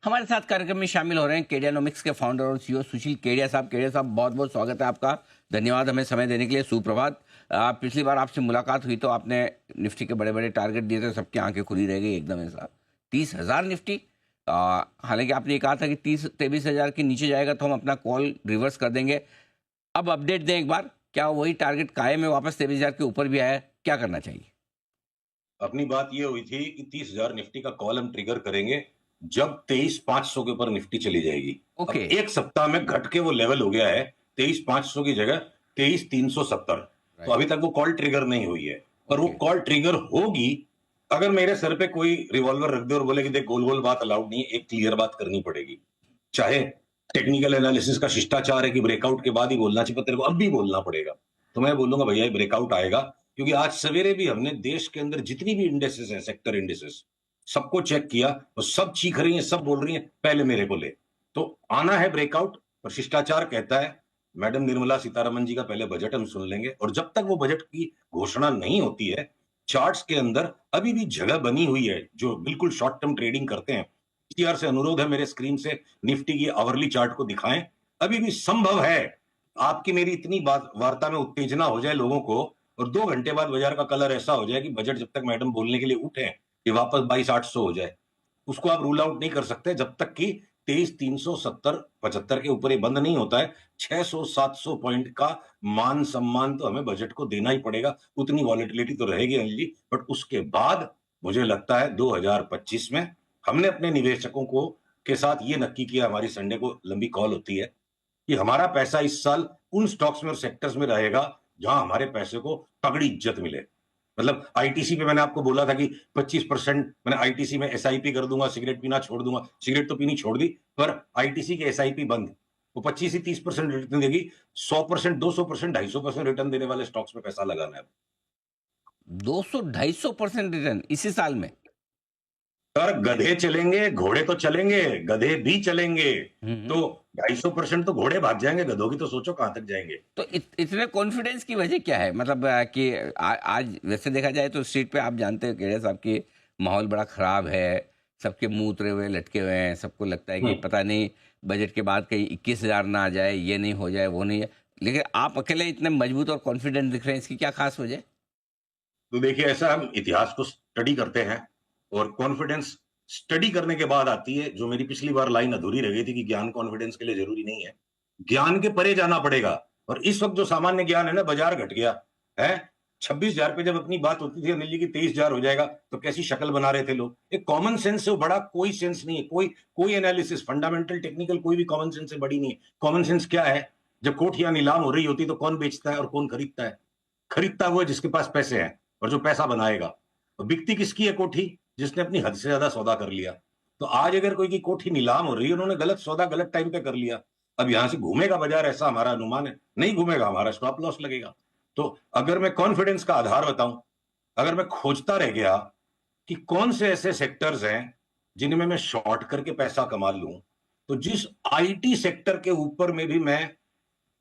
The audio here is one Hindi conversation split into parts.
हमारे साथ कार्यक्रम में शामिल हो रहे हैं केडियानोमिक्स के फाउंडर और सीईओ सुशील केडिया साहब। केडिया साहब, बहुत बहुत स्वागत है आपका। धन्यवाद हमें समय देने के लिए। सुप्रभात। पिछली बार आपसे मुलाकात हुई तो आपने निफ्टी के बड़े बड़े टारगेट दिए थे, सबकी आंखें खुली रह गई एकदम ऐसा। 30,000 निफ्टी। हालांकि आपने ये कहा था कि 23,000 के नीचे जाएगा तो हम अपना कॉल रिवर्स कर देंगे। अब अपडेट दें एक बार, क्या वही टारगेट कायम है, वापस 23,000 के ऊपर भी आया, क्या करना चाहिए? अपनी बात ये हुई थी कि 30,000 निफ्टी का कॉल हम ट्रिगर करेंगे जब 23,500 के ऊपर निफ्टी चली जाएगी। ओके। अब एक सप्ताह में घट के वो लेवल हो गया है 23,500 की जगह 23,370। तो अभी तक वो कॉल ट्रिगर नहीं हुई है, पर वो ओके। कॉल ट्रिगर होगी अगर मेरे सर पे कोई रिवॉल्वर रख दे और बोले कि देख, गोल गोल बात अलाउड नहीं है, एक क्लियर बात करनी पड़ेगी। चाहे टेक्निकल एनालिसिस का शिष्टाचार है कि ब्रेकआउट के बाद ही बोलना चाहिए, पर तेरे को अब भी बोलना पड़ेगा। तो मैं बोलूंगा भैया, ब्रेकआउट आएगा, क्योंकि आज सवेरे भी हमने देश के अंदर जितनी भी इंडेसेस हैं, सेक्टर इंडेसेस, सबको चेक किया और सब चीख रही हैं, सब बोल रही हैं पहले मेरे को ले। तो आना है ब्रेकआउट, और शिष्टाचार कहता है मैडम निर्मला सीतारमन जी का पहले बजट हम सुन लेंगे, और जब तक वो बजट की घोषणा नहीं होती है, चार्ट्स के अंदर अभी भी जगह बनी हुई है। जो बिल्कुल शॉर्ट टर्म ट्रेडिंग करते हैं, टीआर से अनुरोध है मेरे स्क्रीन से निफ्टी की आवरली चार्ट को दिखाएं। अभी भी संभव है आपकी मेरी इतनी बात वार्ता में उत्तेजना हो जाए लोगों को, और 2 घंटे बाद बाजार का कलर ऐसा हो जाए कि बजट जब तक मैडम बोलने के लिए उठे कि वापस 22,800 हो जाए, उसको आप रूल आउट नहीं कर सकते जब तक कि 23,370-75 के ऊपर ये बंद नहीं होता है। 600-700 पॉइंट का मान सम्मान तो हमें बजट को देना ही पड़ेगा। उतनी वॉलेटिलिटी तो रहेगी अनिल जी, बट उसके बाद मुझे लगता है 2025 में हमने अपने निवेशकों को के साथ ये नक्की किया, हमारी संडे को लंबी कॉल होती है, कि हमारा पैसा इस साल उन स्टॉक्स में और सेक्टर्स में रहेगा जहां हमारे पैसे को तगड़ी इज्जत मिले। मतलब आईटीसी पे मैंने आपको बोला था कि 25% मैंने आईटीसी में एसआईपी कर दूंगा, सिगरेट पीना छोड़ दूंगा। सिगरेट तो पीनी छोड़ दी, पर आईटीसी की एसआईपी बंद। वो 25 से 30% रिटर्न देगी। 100%, 200%, 250% रिटर्न देने वाले स्टॉक्स में पैसा लगाना है। 200-250% रिटर्न इसी साल में? सर, गधे चलेंगे, घोड़े तो चलेंगे, गधे भी चलेंगे। हम्म। तो 250% तो घोड़े भाग जाएंगे, गधों की तो सोचो कहां तक जाएंगे। तो इतने कॉन्फिडेंस की वजह क्या है? मतलब कि आज वैसे देखा जाए तो स्ट्रीट पे आप जानते हो केड़े साहब की माहौल बड़ा खराब है। सबके मुंह उतरे हुए लटके हुए हैं। सबको लगता है कि पता नहीं बजट के बाद कहीं 21,000 ना आ जाए, ये नहीं हो जाए, वो नहीं है। लेकिन आप अकेले इतने मजबूत और कॉन्फिडेंट दिख रहे हैं, इसकी क्या खास वजह? तो देखिए, ऐसा हम इतिहास को स्टडी करते हैं, और कॉन्फिडेंस स्टडी करने के बाद आती है। जो मेरी पिछली बार लाइन अधूरी रह गई थी कि ज्ञान कॉन्फिडेंस के लिए जरूरी नहीं है, ज्ञान के परे जाना पड़ेगा। और इस वक्त जो सामान्य ज्ञान है ना, बाजार घट गया है। 26,000 पे जब अपनी बात होती थी अनिल जी की 23,000 हो जाएगा, तो कैसी शक्ल बना रहे थे लोग। एक कॉमन सेंस से बड़ा कोई सेंस नहीं है। कोई एनालिसिस, फंडामेंटल टेक्निकल, कोई भी कॉमन सेंस से बड़ी नहीं है। कॉमन सेंस क्या है? जब कोठियां नीलाम हो रही होती तो कौन बेचता है और कौन खरीदता है? खरीदता हुआ जिसके पास पैसे हैं और जो पैसा बनाएगा। तो बिकती किसकी है कोठी? जिसने अपनी हद से ज्यादा सौदा कर लिया। तो आज अगर कोई की कोठी नीलाम हो रही है, उन्होंने गलत सौदा गलत टाइम पे कर लिया। अब यहां से घूमेगा बाजार, ऐसा हमारा अनुमान है। नहीं घूमेगा, हमारा स्टॉप लॉस लगेगा। तो अगर मैं कॉन्फिडेंस का आधार बताऊं, अगर मैं खोजता रह गया कि कौन से ऐसे सेक्टर्स हैं जिनमें मैं शॉर्ट करके पैसा कमा लूं, तो जिस आईटी सेक्टर के ऊपर में भी मैं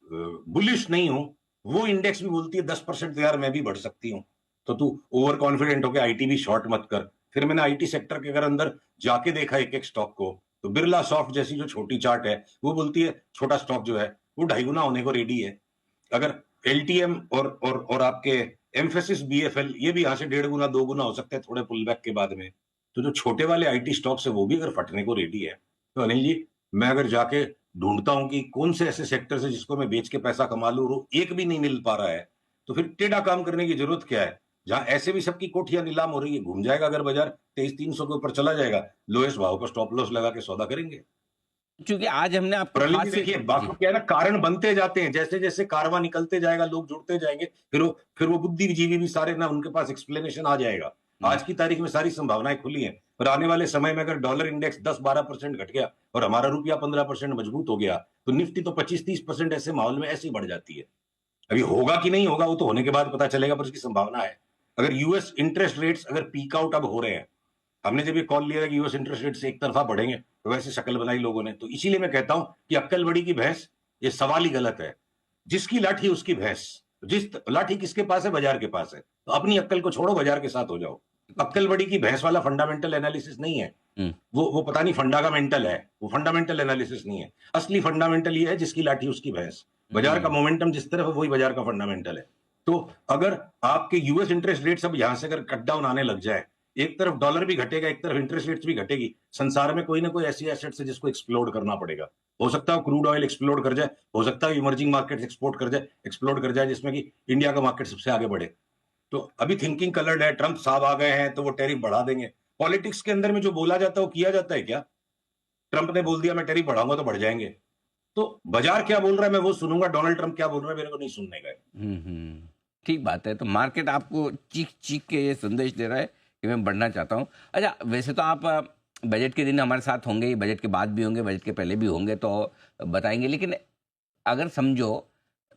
बुलिश नहीं हूं, वो इंडेक्स भी बोलती है 10% यार मैं भी बढ़ सकती हूं, तो तू ओवर कॉन्फिडेंट होकर आईटी भी शॉर्ट मत कर। फिर मैंने आईटी सेक्टर के अगर अंदर जाके देखा एक एक स्टॉक को, तो बिरला सॉफ्ट जैसी जो छोटी चार्ट है, वो बोलती है छोटा स्टॉक जो है वो 2.5 गुना होने को रेडी है। अगर एलटीएम और आपके एम्फेसिस बीएफएल, ये भी यहां से 1.5 गुना 2 गुना हो सकते हैं थोड़े पुल बैक के बाद में। तो जो छोटे वाले आईटी स्टॉक्स है वो भी अगर फटने को रेडी है, तो अनिल जी, मैं अगर जाके ढूंढता हूं कि कौन से ऐसे सेक्टर है जिसको मैं बेच के पैसा कमा लूं, और एक भी नहीं मिल पा रहा है, तो फिर टेढ़ा काम करने की जरूरत क्या है? जहां ऐसे भी सबकी कोठियां नीलाम हो रही है, घूम जाएगा अगर बाजार 23,300 के ऊपर चला जाएगा, लोएस्ट भाव पर स्टॉप लॉस लगा के सौदा करेंगे। क्योंकि आज हमने आपको प्रली जी खास देखिए, जी। बाकी क्या है ना, कारण बनते जाते हैं। जैसे जैसे कारवां निकलते जाएगा, लोग जुड़ते जाएंगे, फिर वो बुद्धिजीवी भी सारे ना, उनके पास एक्सप्लेनेशन आ जाएगा। हम्म। आज की तारीख में सारी संभावनाएं खुली हैं, पर आने वाले समय में अगर डॉलर इंडेक्स 10-12% घट गया और हमारा रुपया 15% मजबूत हो गया, तो निफ्टी तो 25-30% ऐसे माहौल में ऐसे ही बढ़ जाती है। अभी होगा कि नहीं होगा वो तो होने के बाद पता चलेगा, पर उसकी संभावना है। अगर यूएस इंटरेस्ट रेट्स अगर पीक आउट अब हो रहे हैं, हमने जब ये कॉल लिया कि यूएस इंटरेस्ट रेट से एक तरफा बढ़ेंगे, तो वैसे शक्ल बनाई लोगों ने। तो इसीलिए मैं कहता हूं कि अक्कल बड़ी की भैंस, ये सवाल ही गलत है। जिसकी लाठी उसकी भैंस। जिस लाठी किसके पास है? बाजार के पास है। तो अपनी अक्कल को छोड़ो, बाजार के साथ हो जाओ। अक्कल बड़ी की भैंस वाला फंडामेंटल एनालिसिस नहीं है। हम्म, वो पता नहीं फंडा का मेंटल है, वो फंडामेंटल एनालिसिस नहीं है। असली फंडामेंटल ये है जिसकी लाठी उसकी भैंस। बाजार का हम्म, मोमेंटम जिस तरफ है वही बाजार का फंडामेंटल है। तो अगर आपके यूएस इंटरेस्ट रेट सब यहां से अगर कट डाउन आने लग जाए, एक तरफ डॉलर भी घटेगा, एक तरफ इंटरेस्ट रेट्स भी घटेगी, संसार में कोई ना कोई ऐसी एसेट्स है जिसको एक्सप्लोड करना पड़ेगा। हो सकता है क्रूड ऑयल एक्सप्लोड कर जाए, हो सकता है इमर्जिंग मार्केट एक्सप्लोड कर जाए, जिसमें कि इंडिया का मार्केट सबसे आगे बढ़े। तो अभी थिंकिंग कलर्ड है, ट्रंप साहब आ गए हैं तो वो टैरिफ बढ़ा देंगे। पॉलिटिक्स के अंदर में जो बोला जाता है वो किया जाता है क्या? ट्रंप ने बोल दिया मैं टैरिफ बढ़ाऊंगा तो बढ़ जाएंगे। तो बाजार क्या बोल रहा है मैं वो सुनूंगा, डोनाल्ड ट्रंप क्या बोल रहा है मेरे को नहीं सुनने का है। ठीक बात है। तो मार्केट आपको चीख चीख के ये संदेश दे रहा है कि मैं बढ़ना चाहता हूँ। अच्छा, वैसे तो आप बजट के दिन हमारे साथ होंगे ही, बजट के बाद भी होंगे, बजट के पहले भी होंगे, तो बताएंगे। लेकिन अगर समझो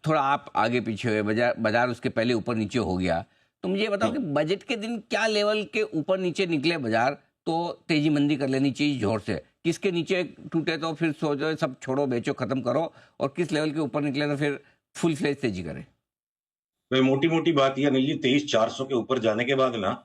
थोड़ा आप आगे पीछे हुए, बाजार बाजार उसके पहले ऊपर नीचे हो गया, तो मुझे ये बताओ कि बजट के दिन क्या लेवल के ऊपर नीचे निकले बाजार तो तेजी मंदी कर लेनी चाहिए जोर से, किसके नीचे टूटे तो फिर सोचो सब छोड़ो बेचो खत्म करो, और किस लेवल के ऊपर निकले तो फिर फुल फ्लेज तेजी करें? तो मोटी मोटी बात ये अनिल जी, 23,400 के ऊपर जाने के बाद ना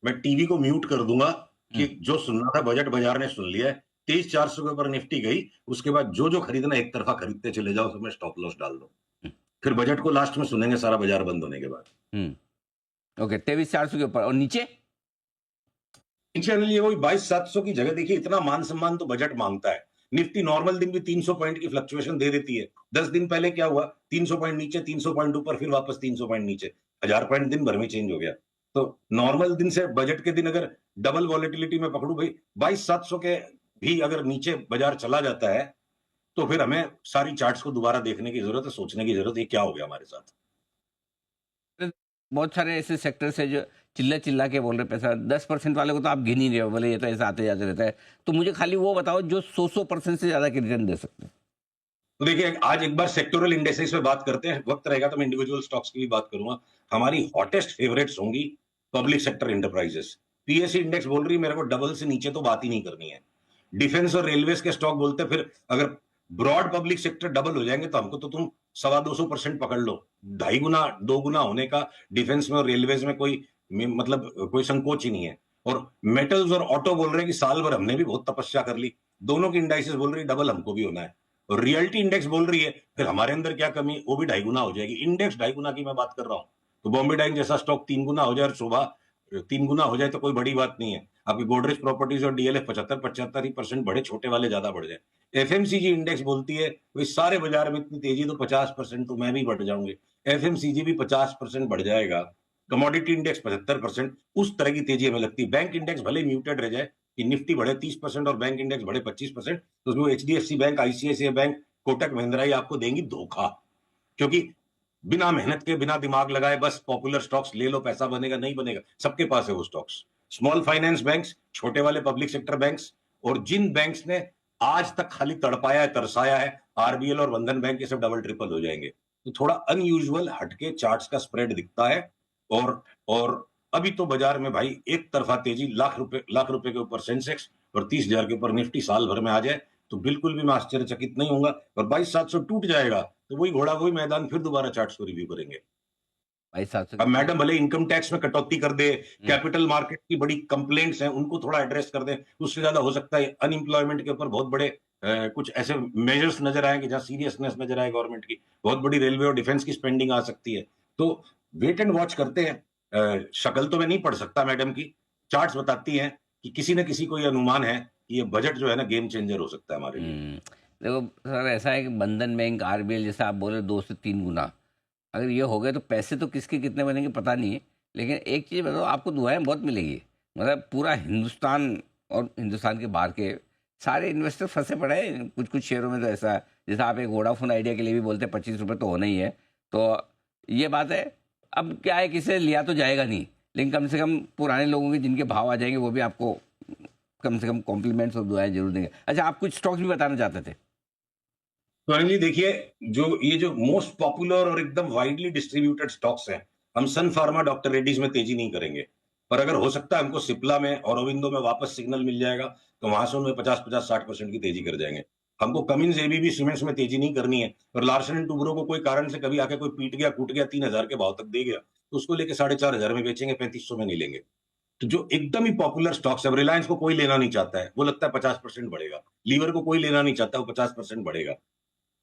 मैं टीवी को म्यूट कर दूंगा कि हम्म, जो सुनना था बजट बाजार ने सुन लिया है। 23,400 के ऊपर निफ्टी गई, उसके बाद जो जो खरीदना एक तरफा खरीदते चले जाओ, उसमें स्टॉप लॉस डाल दो। हम्म, फिर बजट को लास्ट में सुनेंगे सारा बाजार बंद होने के बाद। ओके, 23,400 के ऊपर और नीचे? चैनल ये वही 22,700 की जगह देखिए, इतना मान सम्मान तो बजट मांगता है। निफ्टी नॉर्मल दिन भी 300 पॉइंट की फ्लक्चुएशन दे देती है। 10 दिन पहले क्या हुआ, 300 पॉइंट नीचे, 300 पॉइंट ऊपर, फिर वापस 300 पॉइंट नीचे, 1000 पॉइंट दिन भर में चेंज हो गया। तो नॉर्मल दिन से बजट के दिन अगर डबल वॉलेटिलिटी में पकड़ू भाई, 22,700 के भी अगर नीचे बाजार चला जाता है तो फिर हमें सारी चार्ट्स को दोबारा देखने की जरूरत है, सोचने की जरूरत है क्या हो गया हमारे साथ। बहुत सारे ऐसे सेक्टर्स है जो चिल्ला चिल्ला के बोल रहे पैसा, 10% वाले को तो आप गिन ही रहे हो, बोले ये तो ऐसा आते जाते रहता है। तो मुझे खाली वो बताओ जो 100% से ज्यादा के रिटर्न दे सकते हैं। तो देखिए आज एक बार सेक्टोरल इंडेक्सेस पे बात करते हैं, वक्त रहेगा तो मैं इंडिविजुअल स्टॉक्स की भी बात करूंगा। हमारी हॉटेस्ट फेवरेट्स होंगी public sector enterprises. PSC index बोल रही है मेरे को डबल से नीचे तो बात ही नहीं करनी है। डिफेंस और रेलवेज के स्टॉक बोलते हैं, फिर अगर ब्रॉड पब्लिक सेक्टर डबल हो जाएंगे तो हमको तो तुम 250% पकड़ लो। 2.5 गुना 2 गुना होने का डिफेंस में और रेलवेज में कोई मतलब कोई संकोच ही नहीं है। और मेटल्स और ऑटो बोल रहे हैं कि साल भर हमने भी बहुत तपस्या कर ली, दोनों की इंडाइसेस बोल रही है डबल हमको भी होना है। और रियलिटी इंडेक्स बोल रही है फिर हमारे अंदर क्या कमी, वो भी 2.5 गुना हो जाएगी। इंडेक्स 2.5 गुना की मैं बात कर रहा हूँ। तो बॉम्बे डाइंग जैसा स्टॉक 3 गुना हो जाए और शोभा 3 गुना हो जाए तो कोई बड़ी बात नहीं है। आपकी गोदरेज प्रॉपर्टीज और डीएलएफ 75-75% बढ़े, छोटे वाले ज्यादा बढ़ जाए। एफएमसीजी इंडेक्स बोलती है भाई सारे बाजार में इतनी तेजी तो 50% तो मैं भी बढ़ जाऊंगी, एफएमसीजी भी 50% बढ़ जाएगा। कमोडिटी इंडेक्स 75%, उस तरह की तेजी हमें लगती है। बैंक इंडेक्स भले म्यूटेड रह जाए कि निफ्टी बढ़े 30% और बैंक इंडेक्स बढ़े 25%, तो उसमें HDFC bank, ICICI bank, Kotak Mahindra ही आपको देंगी धोखा। क्योंकि बिना मेहनत के, बिना दिमाग लगाए बस पॉपुलर स्टॉक्स ले लो, पैसा बनेगा, नहीं बनेगा। सबके पास है वो स्टॉक्स। स्मॉल फाइनेंस बैंक्स, छोटे वाले पब्लिक सेक्टर बैंक्स, और जिन बैंक्स ने आज तक खाली तड़पाया है, तरसाया है, आरबीएल और बंधन बैंक, ये सब डबल ट्रिपल हो जाएंगे। तो थोड़ा अनयूजुअल हटके चार्ट्स का स्प्रेड दिखता है। और अभी तो बाजार में भाई एक तरफा तेजी, लाख रुपए के ऊपर सेंसेक्स और 30,000 के ऊपर निफ्टी साल भर में आ जाए तो बिल्कुल भी मैं आश्चर्यचकित नहीं होऊंगा। और 22,700 टूट जाएगा तो वही घोड़ा वही मैदान, फिर दोबारा चार्ट्स को रिव्यू करेंगे। भाई साहब से अब मैडम भले इनकम टैक्स में कटौती कर दे, हम्म, कैपिटल मार्केट की बड़ी कंप्लेंट्स हैं उनको थोड़ा एड्रेस कर दे, उससे ज्यादा हो सकता है अनएम्प्लॉयमेंट के ऊपर बहुत बड़े कुछ ऐसे मेजर्स नजर आएंगे जहां सीरियसनेस नजर आए गवर्नमेंट की। बहुत बड़ी रेलवे और डिफेंस की स्पेंडिंग आ सकती है। तो वेट एंड वॉच करते हैं। शक्ल तो मैं नहीं पढ़ सकता मैडम की, चार्ट्स बताती हैं कि किसी न किसी को ये अनुमान है कि ये बजट जो है ना गेम चेंजर हो सकता है हमारे लिए। देखो सर, ऐसा है कि बंधन बैंक, आरबीएल जैसा आप बोले 2 से 3 गुना, अगर ये हो गए तो पैसे तो किसके कितने बनेंगे पता नहीं है। लेकिन एक चीज़ बताओ, आपको दुआएं बहुत मिलेगी। मतलब पूरा हिंदुस्तान और हिंदुस्तान के बाहर के सारे इन्वेस्टर फंसे पड़े हैं कुछ कुछ शेयरों में। तो ऐसा है, जैसा आप एक वोडाफोन आइडिया के लिए भी बोलते हैं 25 रुपये तो होना ही है। तो ये बात है। अब क्या है, किसे लिया तो जाएगा नहीं, लेकिन कम से कम पुराने लोगों के जिनके भाव आ जाएंगे वो भी आपको कम से कम कॉम्प्लीमेंट्स और दुआएं जरूर देंगे। अच्छा, आप कुछ स्टॉक्स भी बताना चाहते थे? तो अनिल जी देखिए, जो मोस्ट पॉपुलर और एकदम वाइडली डिस्ट्रीब्यूटेड स्टॉक्स हैं, हम सन फार्मा, डॉक्टर रेड्डीज में तेजी नहीं करेंगे। पर अगर हो सकता है हमको सिप्ला में और अरविंदो में वापस सिग्नल मिल जाएगा तो वहां से उनमें 50-50-60% की तेजी कर जाएंगे। हमको कमिंस एबीबी सीमेंट्स में तेजी नहीं करनी है। और लार्सन एंड टुब्रो को कोई कारण से कभी आके कोई पीट गया, कूट गया, 3,000 के भाव तक दे गया तो उसको लेके 4,500 में बेचेंगे, 3,500 में नहीं लेंगे। तो जो एकदम ही पॉपुलर स्टॉक्स है, रिलायंस को कोई लेना नहीं चाहता है, वो लगता है 50% बढ़ेगा। लीवर को कोई लेना नहीं चाहता, वो 50% बढ़ेगा।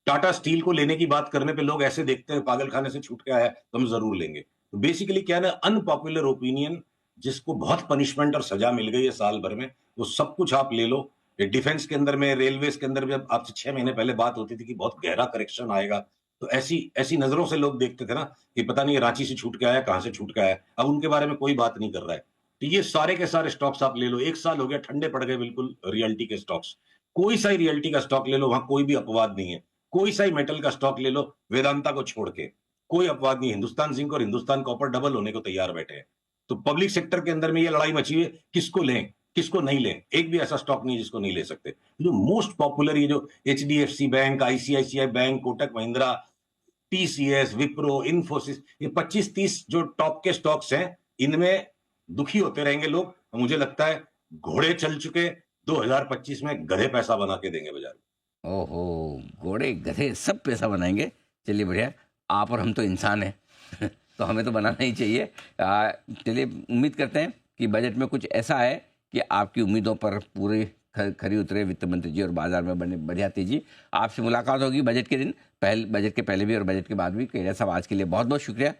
टाटा स्टील को लेने की बात करने पे लोग ऐसे देखते हैं पागल खाने से छूट के आया है, तो हम जरूर लेंगे। तो बेसिकली क्या है ना, अनपॉपुलर ओपिनियन जिसको बहुत पनिशमेंट और सजा मिल गई है साल भर में, वो सब कुछ आप ले लो। डिफेंस के अंदर में, रेलवेज के अंदर भी अब आपसे 6 महीने पहले बात होती थी कि बहुत गहरा करेक्शन आएगा, तो ऐसी ऐसी नजरों से लोग देखते थे ना कि पता नहीं ये रांची से छूट के आया, कहां से छूट के आया। अब उनके बारे में कोई बात नहीं कर रहा है। तो ये सारे के सारे स्टॉक्स आप ले लो। 1 साल हो गया, ठंडे पड़ गए बिल्कुल रियल्टी के स्टॉक्स। कोई सा ही रियल्टी का स्टॉक ले लो, वहां कोई भी अपवाद नहीं है। कोई सा ही मेटल का स्टॉक ले लो, वेदांता को छोड़ के कोई अपवाद नहीं। हिंदुस्तान जिंक और हिंदुस्तान कॉपर डबल होने को तैयार बैठे हैं। तो पब्लिक सेक्टर के अंदर में ये लड़ाई मची हुई है, किसको लें किसको नहीं लें। एक भी ऐसा स्टॉक नहीं जिसको नहीं ले सकते। जो मोस्ट पॉपुलर ये जो HDFC bank, ICICI bank, Kotak Mahindra, TCS, Wipro, Infosys, ये 25-30 जो टॉप के स्टॉक्स हैं, इनमें दुखी होते रहेंगे लोग। मुझे लगता है घोड़े चल चुके, 2025 में गधे पैसा बना के देंगे बाजार में। ओहो, घोड़े गधे सब पैसा बनाएंगे। चलिए बढ़िया, आप और हम तो इंसान हैं तो हमें तो बनाना ही चाहिए। चलिए उम्मीद करते हैं कि बजट में कुछ ऐसा है कि आपकी उम्मीदों पर पूरे खरी उतरे वित्त मंत्री जी और बाजार में बने बढ़िया तेजी। आपसे मुलाकात होगी बजट के दिन, बजट के पहले भी और बजट के बाद भी। केडिया साहब, आज के लिए बहुत बहुत शुक्रिया।